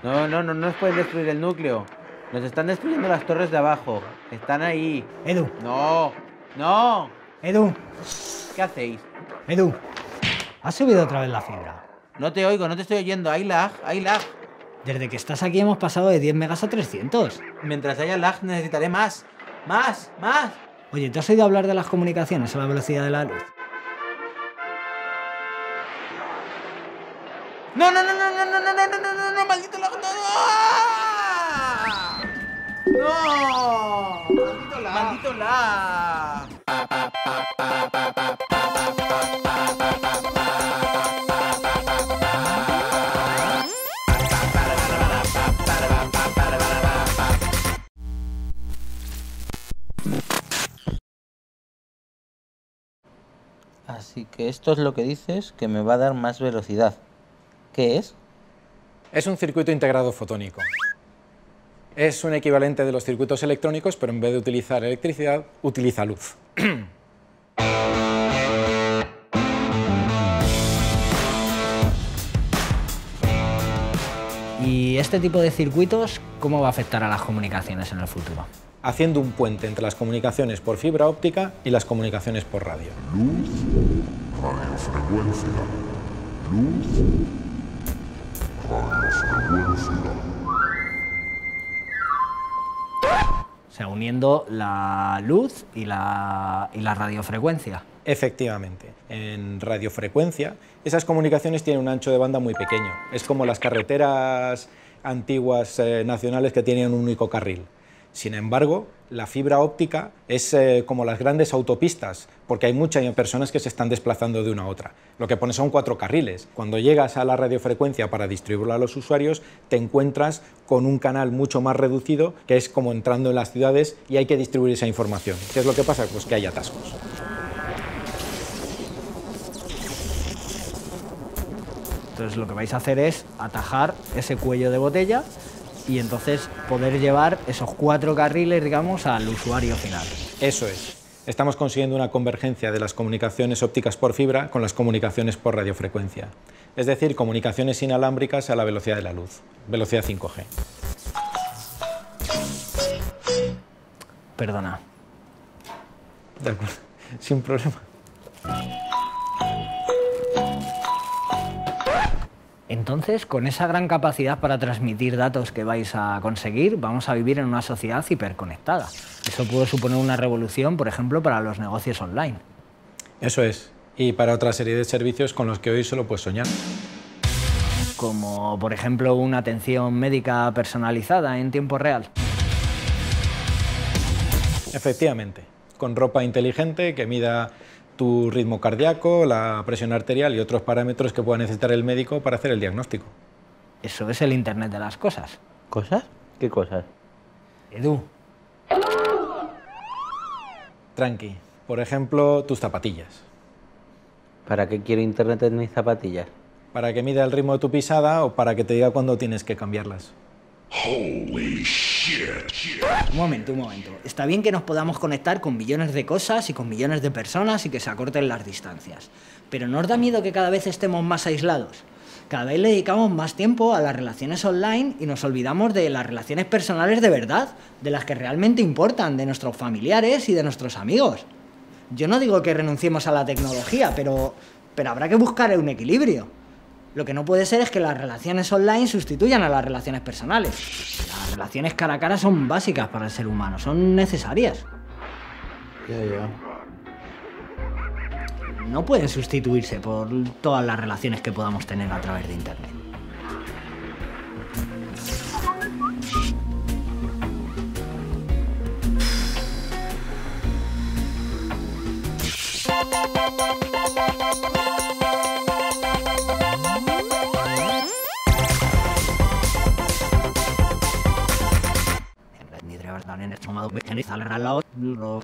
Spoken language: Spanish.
No nos pueden destruir el núcleo. Nos están destruyendo las torres de abajo. Están ahí. Edu. No. Edu. ¿Qué hacéis? Edu. ¿Has subido otra vez la fibra? No te oigo, no te estoy oyendo. Hay lag. Desde que estás aquí hemos pasado de 10 megas a 300. Mientras haya lag necesitaré más. Más. Oye, ¿te has oído hablar de las comunicaciones a la velocidad de la luz? No, maldito lag. No, maldito lag. Así que esto es lo que dices, que me va a dar más velocidad. ¿Qué es? Es un circuito integrado fotónico. Es un equivalente de los circuitos electrónicos, pero en vez de utilizar electricidad, utiliza luz. ¿Y este tipo de circuitos cómo va a afectar a las comunicaciones en el futuro? Haciendo un puente entre las comunicaciones por fibra óptica y las comunicaciones por radio. Luz, radiofrecuencia. Luz, radiofrecuencia. O sea, uniendo la luz y la radiofrecuencia. Efectivamente, en radiofrecuencia esas comunicaciones tienen un ancho de banda muy pequeño. Es como las carreteras antiguas nacionales que tenían un único carril. Sin embargo, la fibra óptica es como las grandes autopistas, porque hay muchas personas que se están desplazando de una a otra. Lo que pone son 4 carriles. Cuando llegas a la radiofrecuencia para distribuirla a los usuarios, te encuentras con un canal mucho más reducido, que es como entrando en las ciudades y hay que distribuir esa información. ¿Qué es lo que pasa? Pues que hay atascos. Entonces lo que vais a hacer es atajar ese cuello de botella y entonces poder llevar esos 4 carriles, digamos, al usuario final. Eso es. Estamos consiguiendo una convergencia de las comunicaciones ópticas por fibra con las comunicaciones por radiofrecuencia. Es decir, comunicaciones inalámbricas a la velocidad de la luz, velocidad 5G. Perdona. De acuerdo, sin problema. Entonces, con esa gran capacidad para transmitir datos que vais a conseguir, vamos a vivir en una sociedad hiperconectada. Eso puede suponer una revolución, por ejemplo, para los negocios online. Eso es. Y para otra serie de servicios con los que hoy solo puedes soñar. Como, por ejemplo, una atención médica personalizada en tiempo real. Efectivamente. Con ropa inteligente que mida tu ritmo cardíaco, la presión arterial y otros parámetros que pueda necesitar el médico para hacer el diagnóstico. Eso es el Internet de las cosas. ¿Cosas? ¿Qué cosas? Edu. Tranqui. Por ejemplo, tus zapatillas. ¿Para qué quiero internet en mis zapatillas? Para que mida el ritmo de tu pisada o para que te diga cuándo tienes que cambiarlas. Holy shit. Un momento. Está bien que nos podamos conectar con millones de cosas y con millones de personas y que se acorten las distancias. Pero ¿no os da miedo que cada vez estemos más aislados? Cada vez le dedicamos más tiempo a las relaciones online y nos olvidamos de las relaciones personales de verdad, de las que realmente importan, de nuestros familiares y de nuestros amigos. Yo no digo que renunciemos a la tecnología, pero habrá que buscar un equilibrio. Lo que no puede ser es que las relaciones online sustituyan a las relaciones personales. Las relaciones cara a cara son básicas para el ser humano, son necesarias. Ya. No pueden sustituirse por todas las relaciones que podamos tener a través de Internet. En este momento,